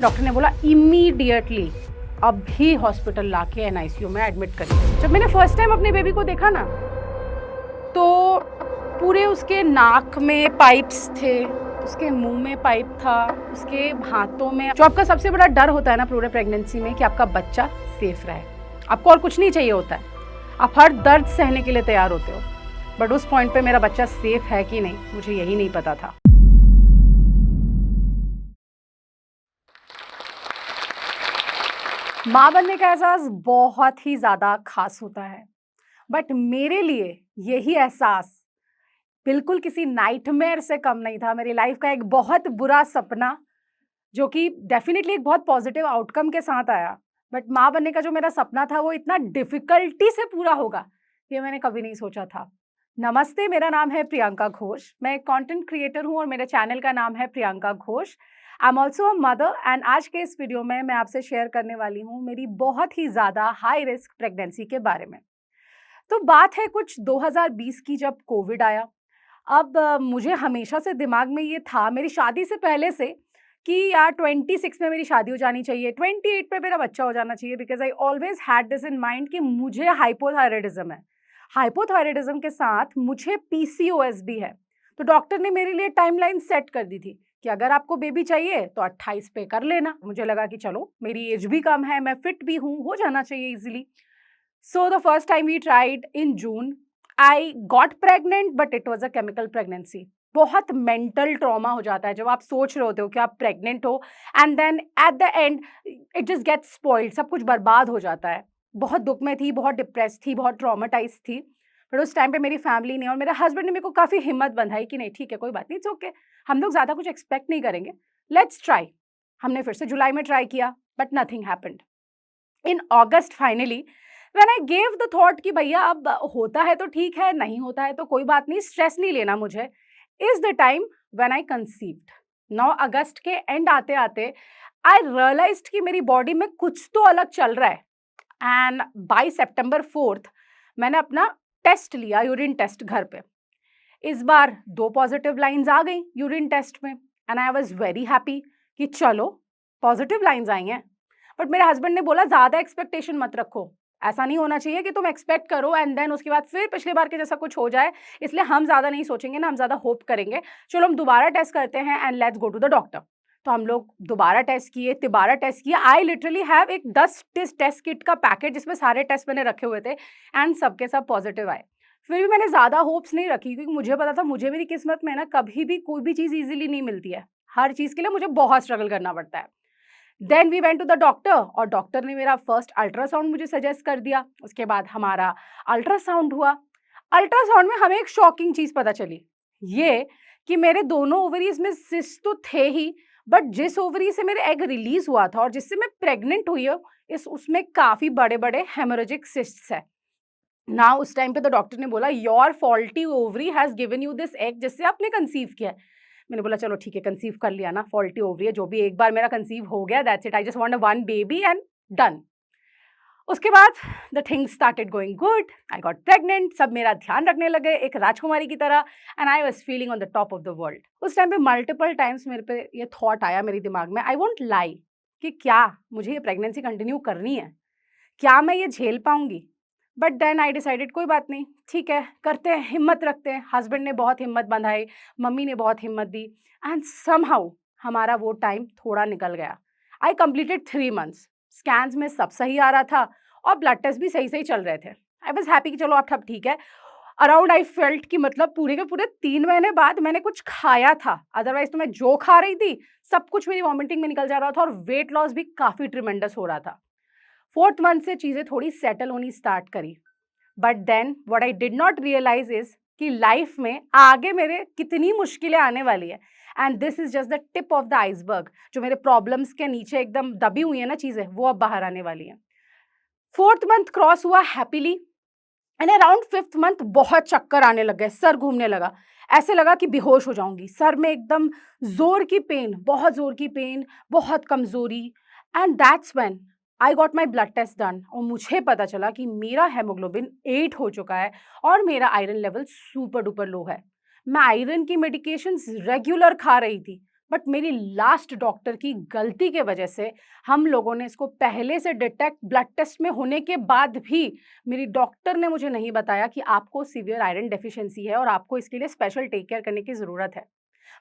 Doctor ने बोला immediately अभी हॉस्पिटल लाके एनआईसीयू में एडमिट करिए। जब मैंने फर्स्ट टाइम अपने बेबी को देखा ना, तो पूरे उसके नाक में पाइप्स थे, उसके मुंह में पाइप था, उसके हाथों में। जो आपका सबसे बड़ा डर होता है ना पूरे प्रेगनेंसी में, कि आपका बच्चा सेफ रहे। आपको और कुछ नहीं चाहिए होता है, आप हर दर्द सहने के लिए तैयार होते हो। बट उस पॉइंट पे मेरा बच्चा सेफ है कि नहीं, मुझे यही नहीं पता था। माँ बनने का एहसास बहुत ही ज़्यादा खास होता है, बट मेरे लिए यही एहसास बिल्कुल किसी नाइटमेयर से कम नहीं था। मेरी लाइफ का एक बहुत बुरा सपना, जो कि डेफिनिटली एक बहुत पॉजिटिव आउटकम के साथ आया। बट माँ बनने का जो मेरा सपना था, वो इतना डिफ़िकल्टी से पूरा होगा, ये मैंने कभी नहीं सोचा था। नमस्ते, मेरा नाम है प्रियंका घोष। मैं एक कंटेंट क्रिएटर हूँ और मेरे चैनल का नाम है Priyanka Ghosh. I am also a mother and आज के इस वीडियो में मैं आपसे शेयर करने वाली हूँ मेरी बहुत ही ज़्यादा हाई रिस्क प्रेगनेंसी के बारे में। तो बात है कुछ 2020 की, जब कोविड आया। अब मुझे हमेशा से दिमाग में ये था मेरी शादी से पहले से, कि यार 26 में मेरी शादी हो जानी चाहिए, 28 पे मेरा बच्चा हो जाना चाहिए, because I always had this in mind कि मुझे हाइपोथायरायडिज़्म है। हाइपोथायरायडिज़्म के साथ मुझे पीसीओएस भी है। तो डॉक्टर ने मेरे लिए टाइमलाइन सेट कर दी थी कि अगर आपको बेबी चाहिए तो 28 पे कर लेना। मुझे लगा कि चलो, मेरी एज भी कम है, मैं फिट भी हूँ, हो जाना चाहिए easily. So the first time we tried in June, I got pregnant, but it was a chemical pregnancy. बहुत मेंटल ट्रॉमा हो जाता है जब आप सोच रहे होते हो कि आप प्रेग्नेंट हो, and then at the end it just gets spoiled, सब कुछ बर्बाद हो जाता है। बहुत दुख में थी, बहुत डिप्रेस थी, बहुत ट्रॉमाटाइज थी। बट उस टाइम पे मेरी फैमिली ने और मेरे हस्बैंड ने मेरे को काफ़ी हिम्मत बंधाई कि नहीं, ठीक है, कोई बात नहीं, इट्स ओके, हम लोग ज़्यादा कुछ एक्सपेक्ट नहीं करेंगे, लेट्स ट्राई। हमने फिर से जुलाई में ट्राई किया, but nothing happened. In August finally when I gave the thought कि भैया अब होता है तो ठीक है, नहीं होता है तो कोई बात नहीं, स्ट्रेस नहीं लेना मुझे, is the time when I conceived. 9 अगस्त के एंड आते आते आई रियलाइज्ड कि मेरी बॉडी में कुछ तो अलग चल रहा है। एंड बाय सितंबर 4 मैंने अपना टेस्ट लिया, यूरिन टेस्ट, घर पे। इस बार 2 पॉजिटिव लाइंस आ गई यूरिन टेस्ट में, and I was very happy कि चलो, पॉजिटिव लाइंस आई हैं। बट मेरे हस्बैंड ने बोला ज़्यादा एक्सपेक्टेशन मत रखो, ऐसा नहीं होना चाहिए कि तुम एक्सपेक्ट करो एंड देन उसके बाद फिर पिछली बार के जैसा कुछ हो जाए, इसलिए हम ज़्यादा नहीं सोचेंगे ना, हम ज़्यादा होप करेंगे। चलो हम दोबारा टेस्ट करते हैं and let's go to the doctor. तो हम लोग दोबारा टेस्ट किए, तिबारा टेस्ट किया। आई लिटरली हैव एक 10 टेस्ट किट का पैकेट जिसमें सारे टेस्ट मैंने रखे हुए थे, एंड सबके सब पॉजिटिव आए। फिर भी मैंने ज़्यादा होप्स नहीं रखी, क्योंकि मुझे पता था मुझे मेरी किस्मत में ना कभी भी कोई भी चीज़ ईज़िली नहीं मिलती है। हर चीज़ के लिए मुझे बहुत स्ट्रगल करना पड़ता है। Then we went to the doctor और डॉक्टर ने मेरा फर्स्ट अल्ट्रासाउंड मुझे सजेस्ट कर दिया। उसके बाद हमारा अल्ट्रासाउंड हुआ। अल्ट्रासाउंड में हमें एक शॉकिंग चीज़ पता चली, ये कि मेरे दोनों ओवरीज़ में सिस्ट तो थे ही, बट जिस ओवरी से मेरे एग रिलीज़ हुआ था और जिससे मैं प्रेग्नेंट हुई हूँ, उसमें काफ़ी बड़े-बड़े हेमोरेजिक सिस्ट्स हैं। ना उस टाइम पे तो डॉक्टर ने बोला your faulty ovary has given you this egg, जिससे आपने कंसीव किया है। मैंने बोला चलो ठीक है, कंसीव कर लिया ना, फॉल्टी ओवरी है जो भी, एक बार मेरा कंसीव हो गया, that's it, I just want a one baby and done. उसके बाद the things started going good, I got pregnant, सब मेरा ध्यान रखने लगे एक राजकुमारी की तरह, and I was feeling on the top of the world. उस टाइम पे मल्टीपल टाइम्स मेरे पे ये थॉट आया मेरे दिमाग में, आई वोंट लाई, कि क्या मुझे ये प्रेगनेंसी कंटिन्यू करनी है, क्या मैं ये झेल पाऊंगी। बट देन आई डिसाइडेड कोई बात नहीं, ठीक है, करते हैं, हिम्मत रखते हैं। हस्बैंड ने बहुत हिम्मत बंधाई, मम्मी ने बहुत हिम्मत दी, एंड समहाउ हमारा वो टाइम थोड़ा निकल गया। I completed 3 months. स्कैन्स में सब सही आ रहा था और ब्लड टेस्ट भी सही सही चल रहे थे। आई वॉज हैप्पी कि चलो अब सब ठीक है। अराउंड आई फेल्ट कि मतलब पूरे के पूरे 3 महीने बाद मैंने कुछ खाया था, अदरवाइज तो मैं जो खा रही थी सब कुछ मेरी वॉमिटिंग में निकल जा रहा था, और वेट लॉस भी काफ़ी ट्रिमेंडस हो रहा था। 4th मंथ से चीज़ें थोड़ी सेटल होनी स्टार्ट करी। But then what I did not realise is कि लाइफ में आगे मेरे कितनी मुश्किलें आने वाली है, and this is just the tip of the iceberg. जो मेरे प्रॉब्लम्स के नीचे एकदम दबी हुई है ना चीज़ें, वो अब बाहर आने वाली हैं। 4th मंथ क्रॉस हुआ happily, and around 5th month बहुत चक्कर आने लग गए, सर घूमने लगा, ऐसे लगा कि बेहोश हो जाऊंगी, सर में एकदम जोर की पेन, बहुत जोर की पेन, बहुत कमजोरी। And that's when I got my blood test done, और मुझे पता चला कि मेरा हेमोग्लोबिन 8 हो चुका है और मेरा आयरन लेवल सुपर डुपर लो है। मैं आयरन की मेडिकेशंस रेगुलर खा रही थी, बट मेरी लास्ट डॉक्टर की गलती के वजह से हम लोगों ने इसको पहले से डिटेक्ट ब्लड टेस्ट में होने के बाद भी मेरी डॉक्टर ने मुझे नहीं बताया कि आपको सीवियर आयरन डेफिशिएंसी है और आपको इसके लिए स्पेशल टेक केयर करने की ज़रूरत है।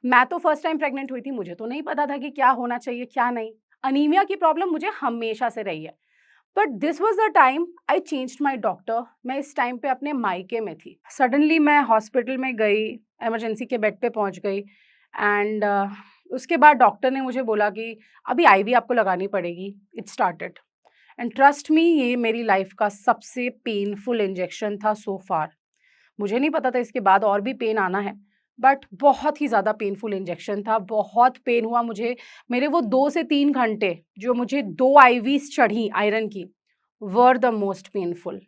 मैं तो फर्स्ट टाइम प्रेग्नेंट हुई थी, मुझे तो नहीं पता था कि क्या होना चाहिए, क्या नहीं। अनीमिया की प्रॉब्लम मुझे हमेशा से रही है। But this was the time I changed my doctor. मैं इस टाइम पे अपने मायके में थी। सडनली मैं हॉस्पिटल में गई, इमरजेंसी के बेड पे पहुँच गई एंड उसके बाद डॉक्टर ने मुझे बोला कि अभी आईवी आपको लगानी पड़ेगी। It started and trust me, ये मेरी लाइफ का सबसे पेनफुल इंजेक्शन था सो फार। मुझे नहीं पता था इसके बाद और भी पेन आना है, बट बहुत ही ज़्यादा पेनफुल इंजेक्शन था, बहुत पेन हुआ मुझे। मेरे वो 2 से 3 घंटे जो मुझे 2 आईवीज़ चढ़ी आयरन की, were the most painful.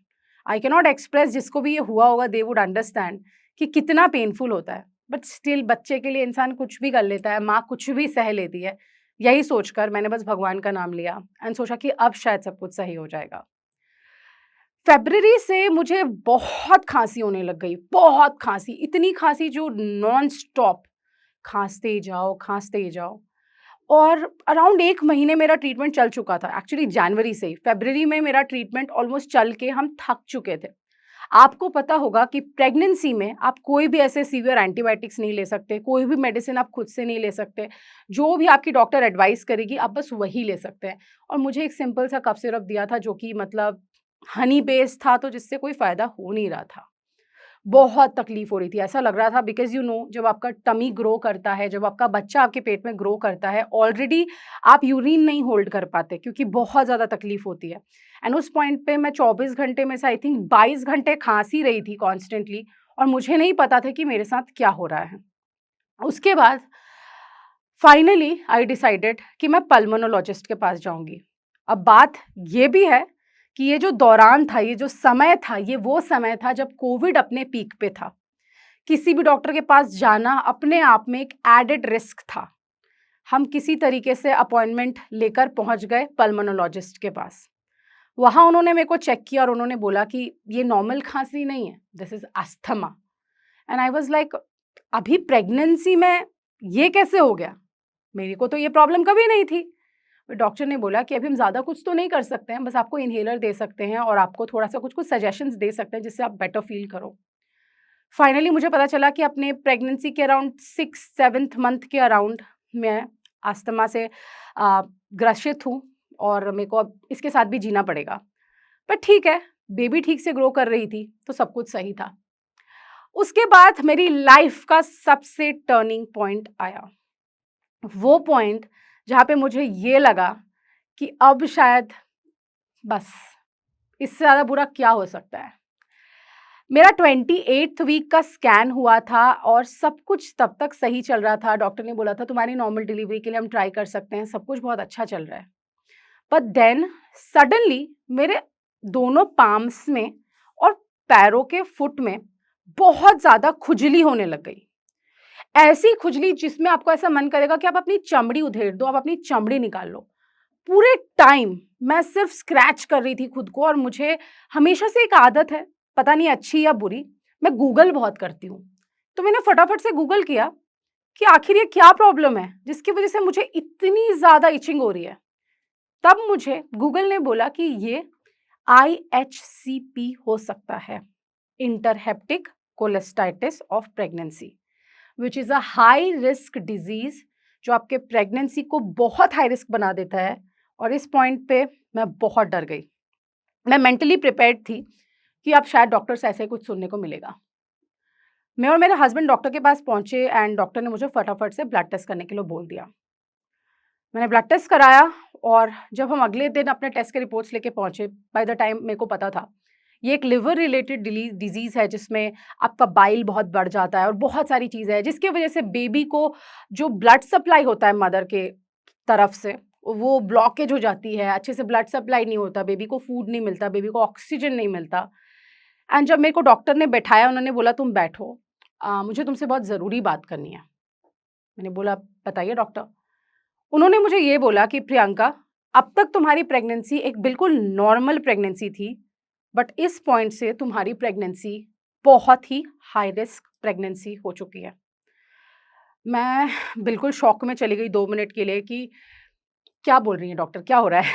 I can not express, जिसको भी ये हुआ होगा दे वुड अंडरस्टैंड कि कितना पेनफुल होता है। बट स्टिल बच्चे के लिए इंसान कुछ भी कर लेता है, माँ कुछ भी सह लेती है। यही सोचकर मैंने बस भगवान का नाम लिया एंड सोचा कि अब शायद सब कुछ सही हो जाएगा। फ़रवरी से मुझे बहुत खाँसी होने लग गई, बहुत खाँसी, इतनी खाँसी जो नॉन स्टॉप खाँसते ही जाओ, खाँसते ही जाओ। और अराउंड 1 महीने मेरा ट्रीटमेंट चल चुका था, एक्चुअली जनवरी से ही। फ़रवरी में मेरा ट्रीटमेंट ऑलमोस्ट चल के हम थक चुके थे। आपको पता होगा कि प्रेगनेंसी में आप कोई भी ऐसे सीवियर एंटीबायोटिक्स नहीं ले सकते, कोई भी मेडिसिन आप खुद से नहीं ले सकते। जो भी आपकी डॉक्टर एडवाइस करेगी, आप बस वही ले सकते हैं। और मुझे एक सिंपल सा कफ सिरप दिया था जो कि मतलब हनी बेस्ड था, तो जिससे कोई फ़ायदा हो नहीं रहा था। बहुत तकलीफ़ हो रही थी, ऐसा लग रहा था बिकॉज़ जब आपका टमी ग्रो करता है, जब आपका बच्चा आपके पेट में ग्रो करता है, ऑलरेडी आप यूरिन नहीं होल्ड कर पाते क्योंकि बहुत ज़्यादा तकलीफ़ होती है। एंड उस पॉइंट पे मैं 24 घंटे में से आई थिंक 22 घंटे खाँस ही रही थी कॉन्स्टेंटली और मुझे नहीं पता था कि मेरे साथ क्या हो रहा है। उसके बाद फाइनली आई डिसाइडेड कि मैं पल्मोनोलॉजिस्ट के पास जाऊँगी। अब बात ये भी है कि ये जो दौरान था, ये जो समय था, ये वो समय था जब कोविड अपने पीक पे था। किसी भी डॉक्टर के पास जाना अपने आप में एक एडेड रिस्क था। हम किसी तरीके से अपॉइंटमेंट लेकर पहुँच गए पल्मोनोलॉजिस्ट के पास। वहाँ उन्होंने मेरे को चेक किया और उन्होंने बोला कि ये नॉर्मल खाँसी नहीं है, this is asthma. And I was like, अभी प्रेगनेंसी में ये कैसे हो गया? मेरे को तो ये प्रॉब्लम कभी नहीं थी। डॉक्टर ने बोला कि अभी हम ज़्यादा कुछ तो नहीं कर सकते हैं, बस आपको इन्हेलर दे सकते हैं और आपको थोड़ा-सा कुछ-कुछ सजेशंस दे सकते हैं जिससे आप बेटर फ़ील करो। फाइनली मुझे पता चला कि अपने प्रेगनेंसी के अराउंड 6-7th मंथ के अराउंड मैं अस्थमा से ग्रसित हूँ और मेरे को अब इसके साथ भी जीना पड़ेगा। पर ठीक है, बेबी ठीक से ग्रो कर रही थी, तो सब कुछ सही था। उसके बाद मेरी लाइफ़ का सबसे टर्निंग पॉइंट आया। वो पॉइंट जहाँ पे मुझे ये लगा कि अब शायद बस इससे ज़्यादा बुरा क्या हो सकता है। मेरा 28th वीक का स्कैन हुआ था और सब कुछ तब तक सही चल रहा था। डॉक्टर ने बोला था तुम्हारी नॉर्मल डिलीवरी के लिए हम ट्राई कर सकते हैं, सब कुछ बहुत अच्छा चल रहा है। बट देन सडनली मेरे दोनों पाम्स में और पैरों के फुट में बहुत ज़्यादा खुजली होने लग गई। ऐसी खुजली जिसमें आपको ऐसा मन करेगा कि आप अपनी चमड़ी उधेड़ दो, आप अपनी चमड़ी निकाल लो। पूरे टाइम मैं सिर्फ स्क्रैच कर रही थी खुद को और मुझे हमेशा से एक आदत है, पता नहीं अच्छी या बुरी, मैं गूगल बहुत करती हूँ। तो मैंने फटाफट से गूगल किया कि आखिर ये क्या प्रॉब्लम है जिसकी वजह से मुझे इतनी ज़्यादा इचिंग हो रही है। तब मुझे गूगल ने बोला कि ये IHCP हो सकता है, intrahepatic cholestasis of pregnancy, which is a high risk disease जो आपके प्रेगनेंसी को बहुत हाई रिस्क बना देता है। और इस पॉइंट पे मैं बहुत डर गई। मैं मेंटली प्रिपेयर्ड थी कि अब शायद डॉक्टर से ऐसे ही कुछ सुनने को मिलेगा। मैं और मेरे हस्बैंड डॉक्टर के पास पहुँचे एंड डॉक्टर ने मुझे फटाफट से ब्लड टेस्ट करने के लिए बोल दिया। मैंने ब्लड टेस्ट कराया और जब हम अगले दिन अपने टेस्ट के रिपोर्ट्स लेके पहुँचे, बाय द टाइम मेरे को पता था, ये एक लिवर रिलेटेड डिज़ीज़ है जिसमें आपका बाइल बहुत बढ़ जाता है और बहुत सारी चीज़ें हैं, जिसकी वजह से बेबी को जो ब्लड सप्लाई होता है मदर के तरफ से, वो ब्लॉकेज हो जाती है, अच्छे से ब्लड सप्लाई नहीं होता, बेबी को फूड नहीं मिलता, बेबी को ऑक्सीजन नहीं मिलता। एंड जब मेरे को डॉक्टर ने बैठाया, उन्होंने बोला तुम बैठो, मुझे तुमसे बहुत ज़रूरी बात करनी है। मैंने बोला बताइए डॉक्टर। उन्होंने मुझे ये बोला कि प्रियंका, अब तक तुम्हारी प्रेगनेंसी एक बिल्कुल नॉर्मल प्रेगनेंसी थी, बट इस पॉइंट से तुम्हारी प्रेगनेंसी बहुत ही हाई रिस्क प्रेगनेंसी हो चुकी है। मैं बिल्कुल शॉक में चली गई 2 मिनट के लिए कि क्या बोल रही हैं डॉक्टर, क्या हो रहा है?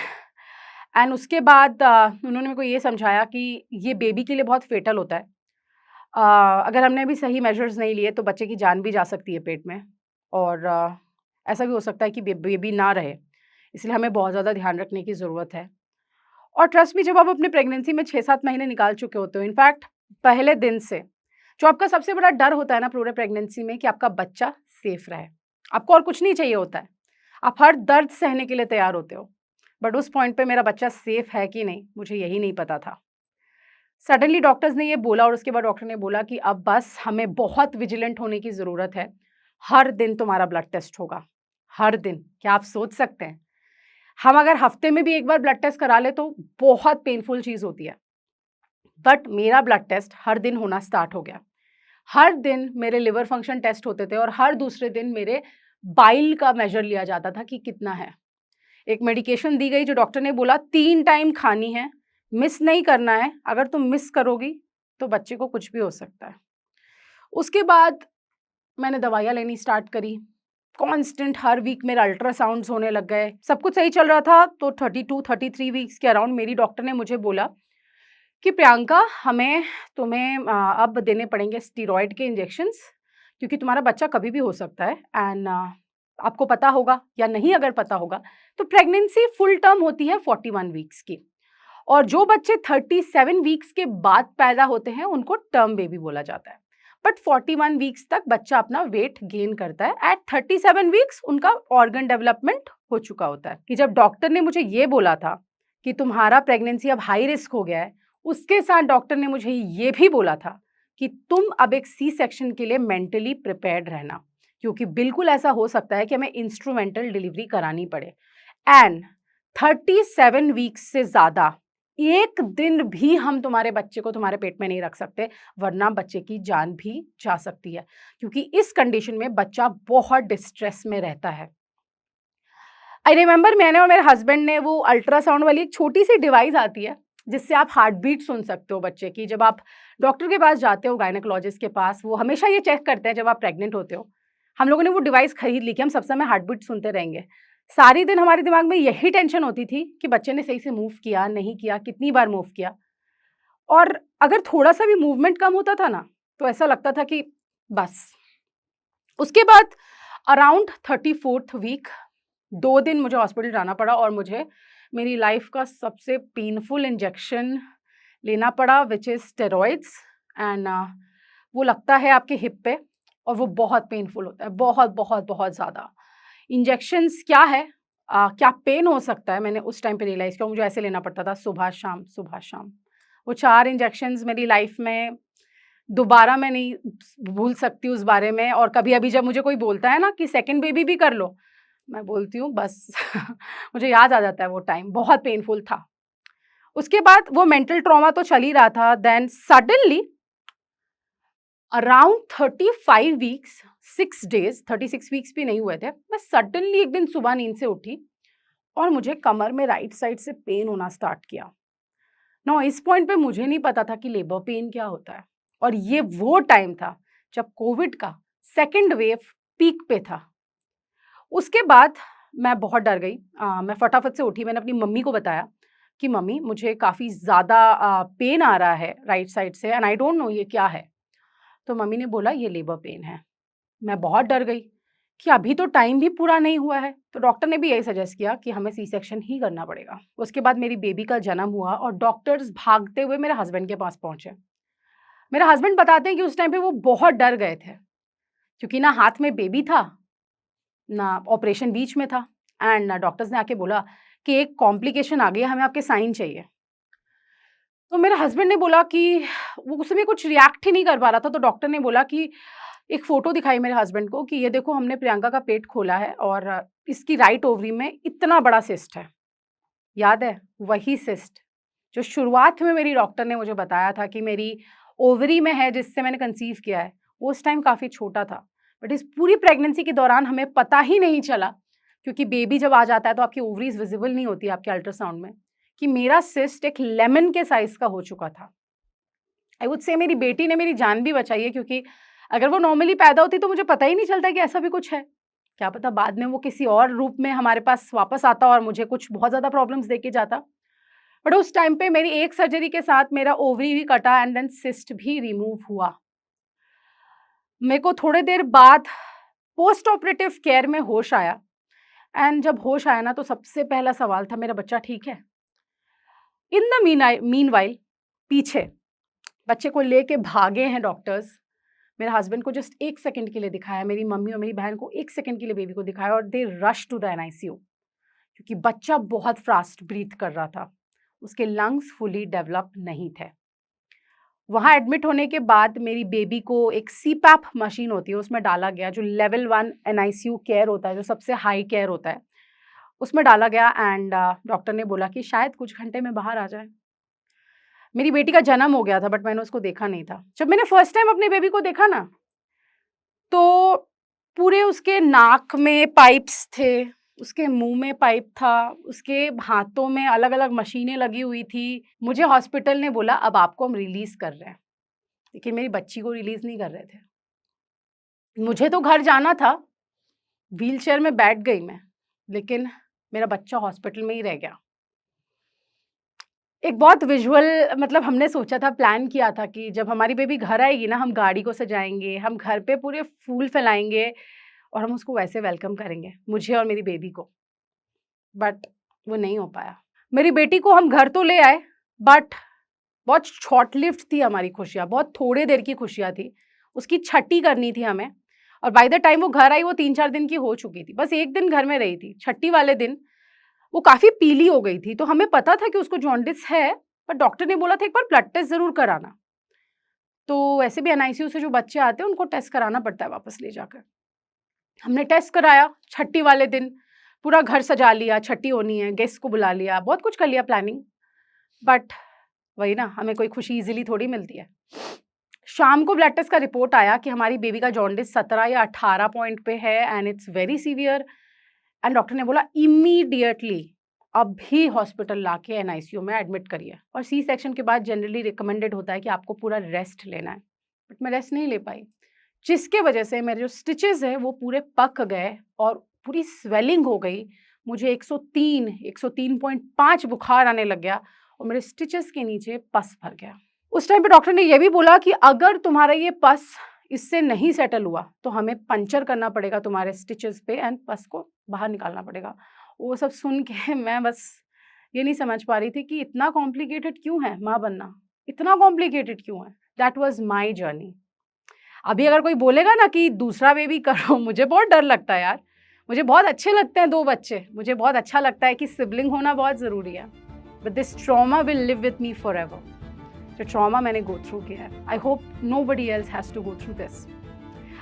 एंड उसके बाद उन्होंने मेरे को ये समझाया कि ये बेबी के लिए बहुत फेटल होता है। अगर हमने अभी सही मेजर्स नहीं लिए तो बच्चे की जान भी जा सकती है पेट में और ऐसा भी हो सकता है कि बेबी ना रहे। इसलिए हमें बहुत ज़्यादा ध्यान रखने की ज़रूरत है। और ट्रस्ट मी जब आप अपनी प्रेगनेंसी में 6-7 महीने निकाल चुके होते हो, इनफैक्ट पहले दिन से, जो आपका सबसे बड़ा डर होता है ना पूरे प्रेगनेंसी में कि आपका बच्चा सेफ रहे। आपको और कुछ नहीं चाहिए होता है। आप हर दर्द सहने के लिए तैयार होते हो। बट उस पॉइंट पे मेरा बच्चा सेफ है कि नहीं, मुझे यही नहीं पता था। सडनली डॉक्टर्स ने ये बोला और उसके बाद डॉक्टर ने बोला कि अब बस हमें बहुत विजिलेंट होने की ज़रूरत है। हर दिन तुम्हारा ब्लड टेस्ट होगा, हर दिन। क्या आप सोच सकते हैं? हम अगर हफ्ते में भी एक बार ब्लड टेस्ट करा लें तो बहुत पेनफुल चीज़ होती है। बट मेरा ब्लड टेस्ट हर दिन होना स्टार्ट हो गया। हर दिन मेरे लिवर फंक्शन टेस्ट होते थे और हर दूसरे दिन मेरे बाइल का मेजर लिया जाता था कि कितना है। एक मेडिकेशन दी गई जो डॉक्टर ने बोला 3 टाइम खानी है, मिस नहीं करना है, अगर तुम मिस करोगी तो बच्चे को कुछ भी हो सकता है। उसके बाद मैंने दवाइयाँ लेनी स्टार्ट करी, कांस्टेंट हर वीक मेरे अल्ट्रासाउंड्स होने लग गए, सब कुछ सही चल रहा था तो 32-33 वीक्स के अराउंड मेरी डॉक्टर ने मुझे बोला कि प्रियंका हमें तुम्हें अब देने पड़ेंगे स्टीरॉयड के इंजेक्शंस क्योंकि तुम्हारा बच्चा कभी भी हो सकता है एंड आपको पता होगा या नहीं अगर पता होगा तो प्रेगनेंसी फुल टर्म होती है 41 वीक्स की और जो बच्चे 37 वीक्स के बाद पैदा होते हैं उनको टर्म बेबी बोला जाता है। बट 41 वीक्स तक बच्चा अपना वेट गेन करता है। एट 37 वीक्स उनका ऑर्गन डेवलपमेंट हो चुका होता है। कि जब डॉक्टर ने मुझे ये बोला था कि तुम्हारा प्रेगनेंसी अब हाई रिस्क हो गया है, उसके साथ डॉक्टर ने मुझे ये भी बोला था कि तुम अब एक सी सेक्शन के लिए मेंटली प्रिपेयर्ड रहना क्योंकि बिल्कुल ऐसा हो सकता है कि हमें इंस्ट्रूमेंटल डिलीवरी करानी पड़े। एंड 37 वीक्स से ज़्यादा एक दिन भी हम तुम्हारे बच्चे को तुम्हारे पेट में नहीं रख सकते, वरना बच्चे की जान भी जा सकती है क्योंकि इस कंडीशन में बच्चा बहुत डिस्ट्रेस में रहता है। आई रिमेंबर मैंने और मेरे हस्बैंड ने वो अल्ट्रासाउंड वाली एक छोटी सी डिवाइस आती है जिससे आप हार्ट बीट सुन सकते हो बच्चे की। जब आप डॉक्टर के पास जाते हो, गायनेकोलॉजिस्ट के पास, वो हमेशा ये चेक करते हैं जब आप प्रेग्नेंट होते हो। हम लोगों ने वो डिवाइस खरीद ली कि हम सब समय हार्ट बीट सुनते रहेंगे। सारी दिन हमारे दिमाग में यही टेंशन होती थी कि बच्चे ने सही से मूव किया, नहीं किया, कितनी बार मूव किया। और अगर थोड़ा-सा भी मूवमेंट कम होता था ना, तो ऐसा लगता था कि बस। उसके बाद अराउंड 34th वीक 2 दिन मुझे हॉस्पिटल जाना पड़ा और मुझे मेरी लाइफ का सबसे पेनफुल इंजेक्शन लेना पड़ा व्हिच इज़ स्टेरॉइड्स एंड वो लगता है आपके हिप पे और वो बहुत पेनफुल होता है, बहुत, बहुत, बहुत ज़्यादा। इंजेक्शंस क्या है क्या पेन हो सकता है, मैंने उस टाइम पे रियलाइज़ किया। मुझे ऐसे लेना पड़ता था सुबह-शाम, सुबह-शाम। वो 4 इंजेक्शंस मेरी लाइफ में दोबारा मैं नहीं भूल सकती उस बारे में। और कभी अभी जब मुझे कोई बोलता है ना कि सेकंड बेबी भी कर लो, मैं बोलती हूँ बस मुझे याद आ जाता है वो टाइम, बहुत पेनफुल था। उसके बाद वो मेंटल ट्रॉमा तो चल ही रहा था, then suddenly around 35 weeks 6 days, 36 weeks भी नहीं हुए थे, मैं सडनली एक दिन सुबह नींद से उठी और मुझे कमर में राइट साइड से पेन होना स्टार्ट किया। नो इस पॉइंट पे मुझे नहीं पता था कि लेबर पेन क्या होता है और ये वो टाइम था जब कोविड का सेकंड वेव पीक पे था। उसके बाद मैं बहुत डर गई। मैं फटाफट से उठी, मैंने अपनी मम्मी को बताया कि मम्मी मुझे काफ़ी ज़्यादा पेन आ रहा है राइट साइड से एंड आई डोंट नो ये क्या है। तो मम्मी ने बोला ये लेबर पेन है। मैं बहुत डर गई कि अभी तो टाइम भी पूरा नहीं हुआ है। तो डॉक्टर ने भी यही सजेस्ट किया कि हमें सी सेक्शन ही करना पड़ेगा। उसके बाद मेरी बेबी का जन्म हुआ और डॉक्टर्स भागते हुए मेरे हस्बैंड के पास पहुँचे। मेरे हस्बैंड बताते हैं कि उस टाइम पे वो बहुत डर गए थे क्योंकि ना हाथ में बेबी था, ना ऑपरेशन बीच में था एंड डॉक्टर्स ने आके बोला कि एक कॉम्प्लिकेशन आ गया, हमें आपके साइन चाहिए। तो मेरे हस्बैंड ने बोला कि वो उस समय कुछ रिएक्ट ही नहीं कर पा रहा था, तो डॉक्टर ने बोला कि एक फ़ोटो दिखाई मेरे हस्बैंड को कि ये देखो हमने प्रियंका का पेट खोला है और इसकी राइट ओवरी में इतना बड़ा सिस्ट है। याद है? वही सिस्ट जो शुरुआत में मेरी डॉक्टर ने मुझे बताया था कि मेरी ओवरी में है जिससे मैंने कंसीव किया है, वो उस टाइम काफ़ी छोटा था। बट इस पूरी प्रेगनेंसी के दौरान हमें पता ही नहीं चला क्योंकि बेबी जब आ जाता है तो आपकी ओवरीज़ विज़िबल नहीं होती है आपके अल्ट्रासाउंड में, कि मेरा सिस्ट एक लेमन के साइज़ का हो चुका था। आई वुड से मेरी बेटी ने मेरी जान भी बचाई है क्योंकि अगर वो नॉर्मली पैदा होती तो मुझे पता ही नहीं चलता कि ऐसा भी कुछ है। क्या पता बाद में वो किसी और रूप में हमारे पास वापस आता और मुझे कुछ बहुत ज़्यादा प्रॉब्लम्स दे के जाता। बट उस टाइम पे मेरी एक सर्जरी के साथ मेरा ओवरी भी कटा एंड देन सिस्ट भी रिमूव हुआ। मेरे को थोड़ी देर बाद पोस्ट ऑपरेटिव केयर में होश आया एंड जब होश आया ना तो सबसे पहला सवाल था, मेरा बच्चा ठीक है? इन द मीनवाइल पीछे बच्चे को लेके भागे हैं डॉक्टर्स। मेरे हस्बैंड को जस्ट 1 सेकंड के लिए दिखाया, मेरी मम्मी और मेरी बहन को 1 सेकंड के लिए बेबी को दिखाया और दे रश टू द एनआईसीयू क्योंकि बच्चा बहुत फास्ट ब्रीथ कर रहा था, उसके लंग्स फुली डेवलप नहीं थे। वहाँ एडमिट होने के बाद मेरी बेबी को एक सीपैप मशीन होती है उसमें डाला गया, जो लेवल 1 एनआईसीयू केयर होता है, जो सबसे हाई केयर होता है, उसमें डाला गया एंड डॉक्टर ने बोला कि शायद कुछ घंटे में बाहर आ जाए। मेरी बेटी का जन्म हो गया था बट मैंने उसको देखा नहीं था। जब मैंने फर्स्ट टाइम अपने बेबी को देखा ना तो पूरे उसके नाक में पाइप्स थे, उसके मुंह में पाइप था, उसके हाथों में अलग-अलग मशीनें लगी हुई थी। मुझे हॉस्पिटल ने बोला अब आपको हम रिलीज़ कर रहे हैं, लेकिन मेरी बच्ची को रिलीज़ नहीं कर रहे थे। मुझे तो घर जाना था, व्हीलचेयर में बैठ गई मैं, लेकिन मेरा बच्चा हॉस्पिटल में ही रह गया। एक बहुत विजुअल मतलब हमने सोचा था, प्लान किया था कि जब हमारी बेबी घर आएगी ना, हम गाड़ी को सजाएँगे, हम घर पे पूरे फूल फैलाएँगे और हम उसको वैसे वेलकम करेंगे, मुझे और मेरी बेबी को। बट वो नहीं हो पाया। मेरी बेटी को हम घर तो ले आए बट बहुत शॉर्ट लिव्ड थी हमारी खुशियाँ, बहुत थोड़े देर की खुशियाँ थी। उसकी छठी करनी थी हमें और बाय द टाइम वो घर आई वो 3-4 दिन की हो चुकी थी। बस 1 दिन घर में रही थी। छठी वाले दिन वो काफ़ी पीली हो गई थी, तो हमें पता था कि उसको जॉन्डिस है, पर डॉक्टर ने बोला था एक बार ब्लड टेस्ट ज़रूर कराना। तो वैसे भी एनआईसीयू से जो बच्चे आते हैं उनको टेस्ट कराना पड़ता है वापस ले जाकर। हमने टेस्ट कराया छठी वाले दिन, पूरा घर सजा लिया, छठी होनी है, गेस्ट को बुला लिया, बहुत कुछ कर लिया प्लानिंग, बट वही ना, हमें कोई खुशी ईज़िली थोड़ी मिलती है। शाम को ब्लड टेस्ट का रिपोर्ट आया कि हमारी बेबी का जॉन्डिस 17 या 18 पॉइंट पे है and it's very severe and doctor ने बोला इमीडिएटली अभी हॉस्पिटल लाके एनआईसीयू में एडमिट करिए। और सी सेक्शन के बाद जनरली रिकमेंडेड होता है कि आपको पूरा रेस्ट लेना है, बट मैं रेस्ट नहीं ले पाई, जिसके वजह से मेरे जो स्टिचेस हैं वो पूरे पक गए और पूरी स्वेलिंग हो गई। मुझे 103.5 बुखार आने लग गया और मेरे स्टिचेस के नीचे पस भर गया। उस टाइम पे डॉक्टर ने ये भी बोला कि अगर तुम्हारा ये पस इससे नहीं सेटल हुआ तो हमें पंचर करना पड़ेगा तुम्हारे स्टिचेस पे एंड पस को बाहर निकालना पड़ेगा। वो सब सुन के मैं बस ये नहीं समझ पा रही थी कि इतना कॉम्प्लिकेटेड क्यों है माँ बनना, इतना कॉम्प्लिकेटेड क्यों है। That was my journey. अभी अगर कोई बोलेगा ना कि दूसरा बेबी करो, मुझे बहुत डर लगता है यार। मुझे बहुत अच्छे लगते हैं 2 बच्चे, मुझे बहुत अच्छा लगता है कि सिबलिंग होना बहुत ज़रूरी है, but this trauma will live with me forever. जो ट्रॉमा मैंने गो थ्रू किया है, I hope nobody else has to go through this.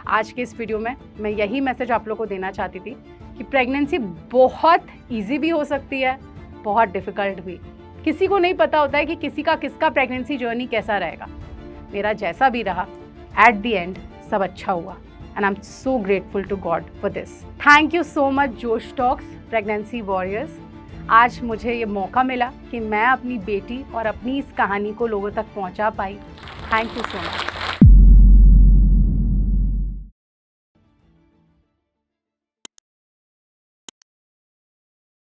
आज के इस वीडियो में मैं यही मैसेज आप लोगों को देना चाहती थी कि प्रेगनेंसी बहुत ईजी भी हो सकती है, बहुत डिफ़िकल्ट भी। किसी को नहीं पता होता है कि किसका प्रेगनेंसी जर्नी कैसा रहेगा। मेरा जैसा भी रहा, एट द एंड सब अच्छा हुआ and I am so grateful to God for this. Thank you so much Josh Talks pregnancy warriors. आज मुझे ये मौका मिला कि मैं अपनी बेटी और अपनी इस कहानी को लोगों तक पहुंचा पाई। Thank you so much.